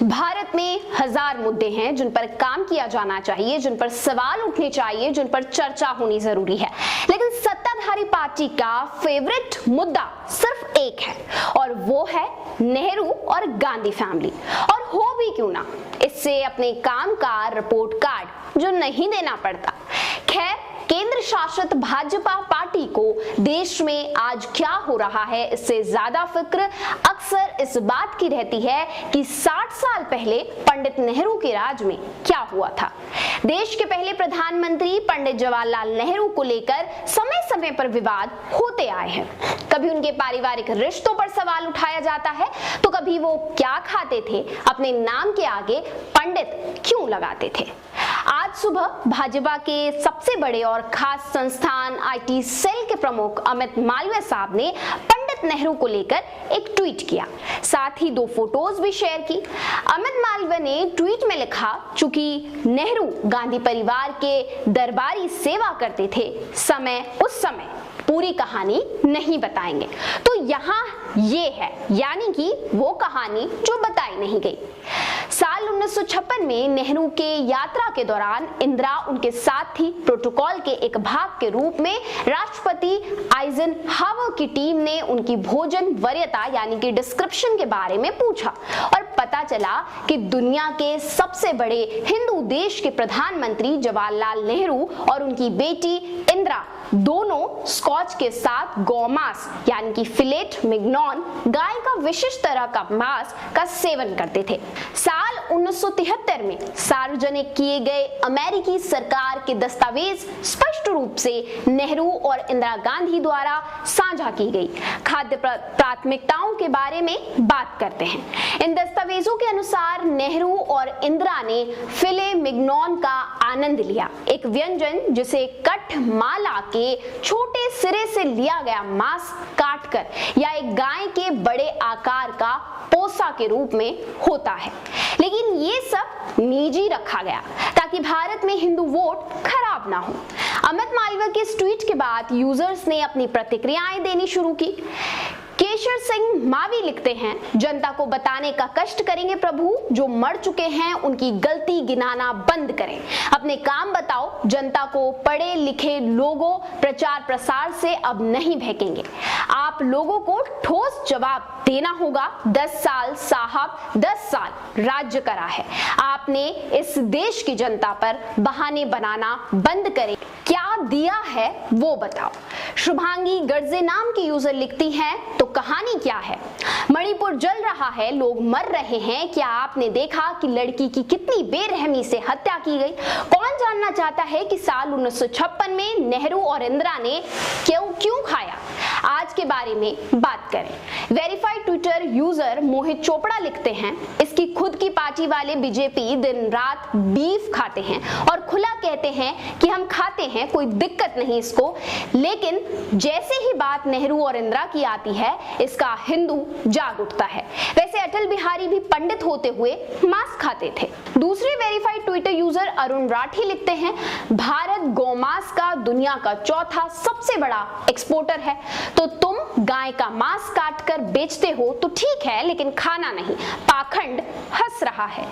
भारत में हजार मुद्दे हैं जिन पर काम किया जाना चाहिए, जिन पर सवाल उठने चाहिए, जिन पर चर्चा होनी जरूरी है, लेकिन सत्ताधारी पार्टी का फेवरेट मुद्दा सिर्फ एक है और वो है नेहरू और गांधी फैमिली। और हो भी क्यों ना, इससे अपने काम का रिपोर्ट कार्ड जो नहीं देना पड़ता। खैर, केंद्र शासित भाजपा पार्टी को देश में आज क्या हो रहा है इससे ज्यादा फिक्र अक्सर इस बात की रहती है कि 60 साल पहले पंडित नेहरू के राज में क्या हुआ था। देश के पहले प्रधानमंत्री पंडित जवाहरलाल नेहरू को लेकर समय समय पर विवाद होते आए हैं। कभी उनके पारिवारिक रिश्तों पर सवाल उठाया जाता है तो कभी वो क्या खाते थे, अपने नाम के आगे पंडित क्यों लगाते थे। आज सुबह भाजपा के सबसे बड़े और खास संस्थान आईटी सेल के प्रमुख अमित मालवीय साहब ने पंडित नेहरू को लेकर एक ट्वीट किया, साथ ही 2 फोटोज भी शेयर की। अमित मालवीय ने ट्वीट में लिखा, चूंकि नेहरू गांधी परिवार के दरबारी सेवा करते थे, उस समय पूरी कहानी नहीं बताएंगे। तो यहाँ ये है, यानी कि वो कहानी जो बताई नहीं गई। साल 1956 में नेहरू के यात्रा के दौरान इंदिरा उनके साथ थी। प्रोटोकॉल के एक भाग के रूप में राष्ट्रपति आइजनहावर की टीम ने उनकी भोजन वरीयता यानी कि डिस्क्रिप्शन के बारे में पूछा और पता चला कि दुनिया के सबसे बड़े हिंदू देश के प्रधानमंत्री जवाहरलाल नेहरू और उनकी बेटी इंदिरा दोनों स्कॉच के साथ गौमांस यानी कि फिलेट मिग्नॉन, गाय का विशिष्ट तरह का मांस का सेवन करते थे। साल 1973 में सार्वजनिक किए गए अमेरिकी सरकार के दस्तावेज स्पष्ट रूप से नेहरू और इंदिरा गांधी द्वारा साझा की गई खाद्य प्राथमिकताओं के बारे में बात करते हैं। इन दस्तावेजों के अनुसार नेहरू और इंदिरा ने फिले मिग्नॉन का आनंद लिया, एक व्यंजन जिसे कठमाला के छोटे सिरे से लिया गया मांस काटकर या एक गाय के बड़े आकार का पोसा के रूप में होता है। लेकिन ये सब निजी रखा गया ताकि भारत में हिंदू वोट खराब ना हो। अमित मालवीय के इस ट्वीट के बाद यूजर्स ने अपनी प्रतिक्रियाएं देनी शुरू की। केशर सिंह मावी लिखते हैं, जनता को बताने का कष्ट करेंगे प्रभु, जो मर चुके हैं उनकी गलती गिनाना बंद करें, अपने काम बताओ। जनता को पढ़े लिखे लोगों प्रचार प्रसार से अब नहीं बहकेंगे, आप लोगों को ठोस जवाब देना होगा। 10 साल साहब, 10 साल राज्य करा है आपने, इस देश की जनता पर बहाने बनाना बंद करें, क्या दिया है वो बताओ। शुभांगी गर्जे नाम की यूजर लिखती हैं, तो कहानी क्या है? मणिपुर जल रहा है, लोग मर रहे हैं, क्या आपने देखा कि लड़की की कितनी बेरहमी से हत्या की गई? कौन जानना चाहता है कि साल 1956 में नेहरू और इंदिरा ने क्यों खाया? आज के बारे में बात करें। वेरीफाइड ट्विटर यूजर मोहित चोपड़ा लिखते हैं, इसकी खुद की पार्टी वाले बीजेपी दिन रात बीफ खाते हैं और खुला कहते हैं कि हम खाते हैं, कोई दिक्कत नहीं इसको, लेकिन जैसे ही बात नेहरू और इंदिरा की आती है इसका हिंदू जाग उठता है। वैसे अटल बिहारी भी पंडित होते हुए मांस खाते थे। दूसरे verified Twitter user Arun Rathi लिखते हैं, भारत गौमांस का दुनिया का चौथा सबसे बड़ा एक्सपोर्टर है, तो तुम गाय का मांस काटकर बेचते हो तो ठीक है, लेकिन खाना नहीं, पाखंड हंस रहा है।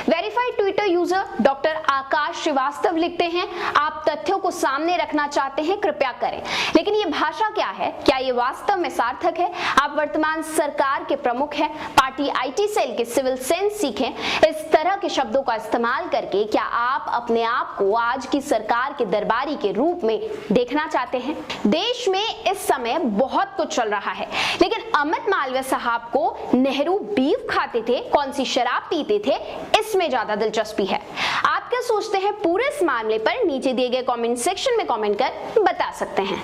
वेरीफाइड ट्विटर यूजर डॉक्टर आकाश श्रीवास्तव लिखते हैं, आप तथ्यों को सामने रखना चाहते हैं, कृपया करें, लेकिन ये भाषा क्या है? क्या ये वास्तव में सार्थक है? आप वर्तमान सरकार के प्रमुख हैं, पार्टी आईटी सेल के सिविल सेंस सीखें। इस तरह के शब्दों का इस्तेमाल करके क्या आप अपने आप को आज की सरकार के दरबारी के रूप में देखना चाहते हैं? देश में इस समय बहुत कुछ चल रहा है, लेकिन अमित मालवीय साहब को नेहरू बीफ खाते थे, कौन सी शराब पीते थे, इसमें ज्यादा दिलचस्पी है। आप क्या सोचते हैं पूरे इस मामले पर? नीचे दिए गए कमेंट सेक्शन में कमेंट कर बता सकते हैं।